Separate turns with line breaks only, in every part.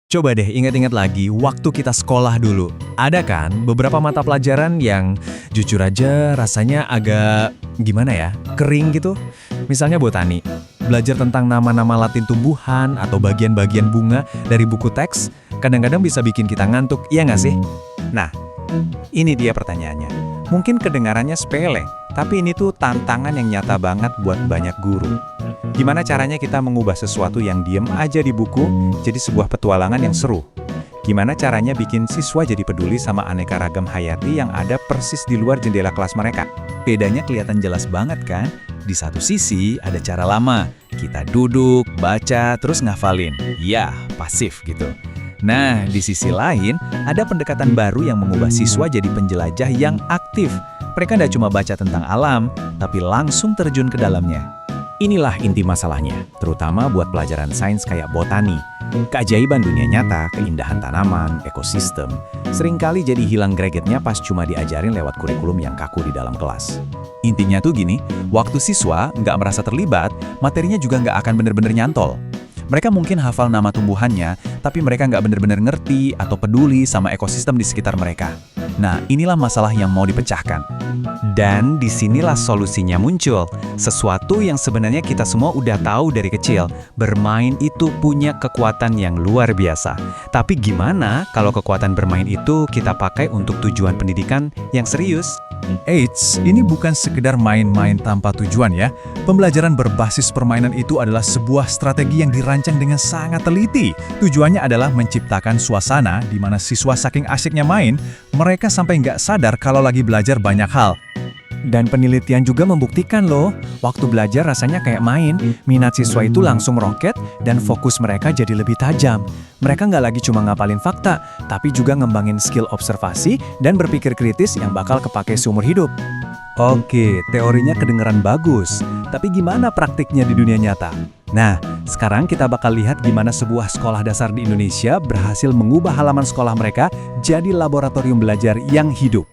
Coba deh ingat-ingat lagi waktu kita sekolah dulu. Ada kan beberapa mata pelajaran yang jujur aja rasanya agak gimana ya, kering gitu. Misalnya botani. Belajar tentang nama-nama Latin tumbuhan atau bagian-bagian bunga dari buku teks, kadang-kadang bisa bikin kita ngantuk, iya nggak sih?
Nah, ini dia pertanyaannya. Mungkin kedengarannya sepele, tapi ini tuh tantangan yang nyata banget buat banyak guru. Gimana caranya kita mengubah sesuatu yang diem aja di buku jadi sebuah petualangan yang seru? Gimana caranya bikin siswa jadi peduli sama aneka ragam hayati yang ada persis di luar jendela kelas mereka?
Bedanya kelihatan jelas banget kan? Di satu sisi ada cara lama, kita duduk, baca, terus ngafalin. Ya, pasif gitu. Nah, di sisi lain, ada pendekatan baru yang mengubah siswa jadi penjelajah yang aktif. Mereka tidak cuma baca tentang alam, tapi langsung terjun ke dalamnya.
Inilah inti masalahnya, terutama buat pelajaran sains kayak botani. Keajaiban dunia nyata, keindahan tanaman, ekosistem, seringkali jadi hilang gregetnya pas cuma diajarin lewat kurikulum yang kaku di dalam kelas.
Intinya tuh gini, waktu siswa nggak merasa terlibat, materinya juga nggak akan bener-bener nyantol. Mereka mungkin hafal nama tumbuhannya, tapi mereka nggak bener-bener ngerti atau peduli sama ekosistem di sekitar mereka. Nah, inilah masalah yang mau dipecahkan.
Dan disinilah solusinya muncul. Sesuatu yang sebenarnya kita semua udah tahu dari kecil. Bermain itu punya kekuatan yang luar biasa. Tapi gimana kalau kekuatan bermain itu kita pakai untuk tujuan pendidikan yang serius?
Eits, ini bukan sekedar main-main tanpa tujuan ya. Pembelajaran berbasis permainan itu adalah sebuah strategi yang dirancang dengan sangat teliti. Tujuannya adalah menciptakan suasana di mana siswa saking asyiknya main, mereka sampai nggak sadar kalau lagi belajar banyak hal.
Dan penelitian juga membuktikan loh, waktu belajar rasanya kayak main, minat siswa itu langsung roket dan fokus mereka jadi lebih tajam. Mereka nggak lagi cuma ngapalin fakta, tapi juga ngembangin skill observasi dan berpikir kritis yang bakal kepake seumur hidup.
Oke, teorinya kedengeran bagus, tapi gimana praktiknya di dunia nyata? Nah, sekarang kita bakal lihat gimana sebuah sekolah dasar di Indonesia berhasil mengubah halaman sekolah mereka jadi laboratorium belajar yang hidup.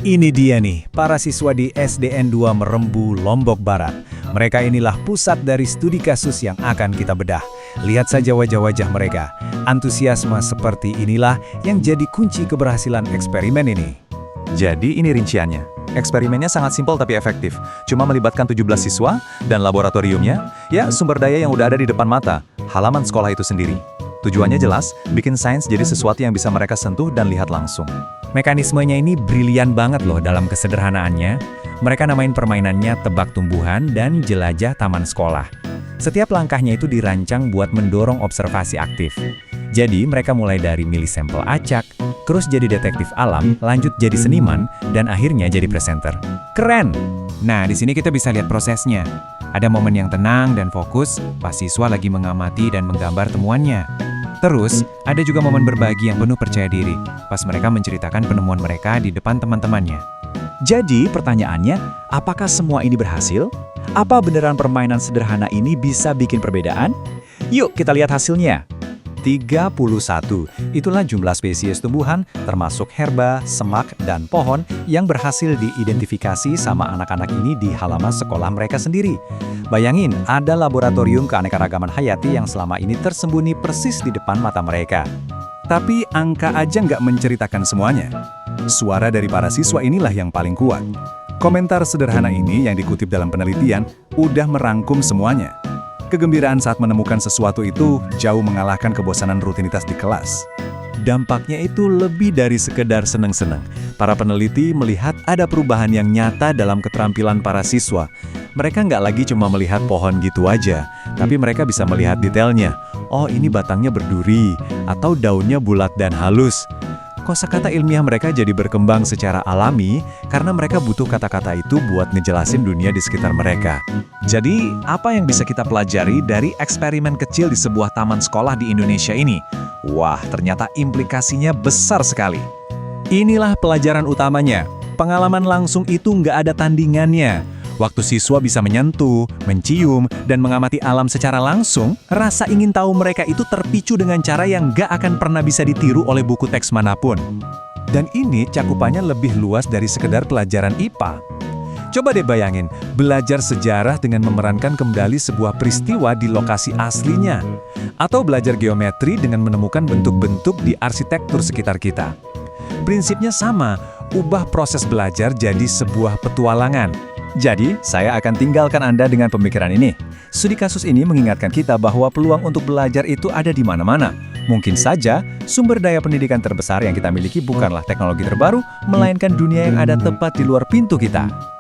Ini dia nih, para siswa di SDN 2 Merembu, Lombok Barat. Mereka inilah pusat dari studi kasus yang akan kita bedah. Lihat saja wajah-wajah mereka. Antusiasme seperti inilah yang jadi kunci keberhasilan eksperimen ini.
Jadi ini rinciannya. Eksperimennya sangat simpel tapi efektif. Cuma melibatkan 17 siswa dan laboratoriumnya, ya sumber daya yang udah ada di depan mata, halaman sekolah itu sendiri. Tujuannya jelas, bikin sains jadi sesuatu yang bisa mereka sentuh dan lihat langsung.
Mekanismenya ini brilian banget loh dalam kesederhanaannya. Mereka namain permainannya tebak tumbuhan dan jelajah taman sekolah. Setiap langkahnya itu dirancang buat mendorong observasi aktif. Jadi mereka mulai dari milih sampel acak, terus jadi detektif alam, lanjut jadi seniman, dan akhirnya jadi presenter. Keren! Nah, di sini kita bisa lihat prosesnya. Ada momen yang tenang dan fokus pas siswa lagi mengamati dan menggambar temuannya. Terus, ada juga momen berbagi yang penuh percaya diri, pas mereka menceritakan penemuan mereka di depan teman-temannya.
Jadi pertanyaannya, apakah semua ini berhasil? Apa beneran permainan sederhana ini bisa bikin perbedaan? Yuk kita lihat hasilnya.
31. Itulah jumlah spesies tumbuhan termasuk herba, semak, dan pohon yang berhasil diidentifikasi sama anak-anak ini di halaman sekolah mereka sendiri. Bayangin, ada laboratorium keanekaragaman hayati yang selama ini tersembunyi persis di depan mata mereka.
Tapi angka aja nggak menceritakan semuanya. Suara dari para siswa inilah yang paling kuat. Komentar sederhana ini yang dikutip dalam penelitian udah merangkum semuanya. Kegembiraan saat menemukan sesuatu itu jauh mengalahkan kebosanan rutinitas di kelas. Dampaknya itu lebih dari sekedar seneng-seneng. Para peneliti melihat ada perubahan yang nyata dalam keterampilan para siswa. Mereka nggak lagi cuma melihat pohon gitu aja, tapi mereka bisa melihat detailnya. Oh, ini batangnya berduri, atau daunnya bulat dan halus. Kosakata ilmiah mereka jadi berkembang secara alami karena mereka butuh kata-kata itu buat ngejelasin dunia di sekitar mereka.
Jadi, apa yang bisa kita pelajari dari eksperimen kecil di sebuah taman sekolah di Indonesia ini? Wah, ternyata implikasinya besar sekali.
Inilah pelajaran utamanya. Pengalaman langsung itu nggak ada tandingannya. Waktu siswa bisa menyentuh, mencium, dan mengamati alam secara langsung, rasa ingin tahu mereka itu terpicu dengan cara yang nggak akan pernah bisa ditiru oleh buku teks manapun. Dan ini cakupannya lebih luas dari sekedar pelajaran IPA. Coba deh bayangin, belajar sejarah dengan memerankan kembali sebuah peristiwa di lokasi aslinya. Atau belajar geometri dengan menemukan bentuk-bentuk di arsitektur sekitar kita. Prinsipnya sama, ubah proses belajar jadi sebuah petualangan.
Jadi, saya akan tinggalkan Anda dengan pemikiran ini. Studi kasus ini mengingatkan kita bahwa peluang untuk belajar itu ada di mana-mana. Mungkin saja, sumber daya pendidikan terbesar yang kita miliki bukanlah teknologi terbaru, melainkan dunia yang ada tepat di luar pintu kita.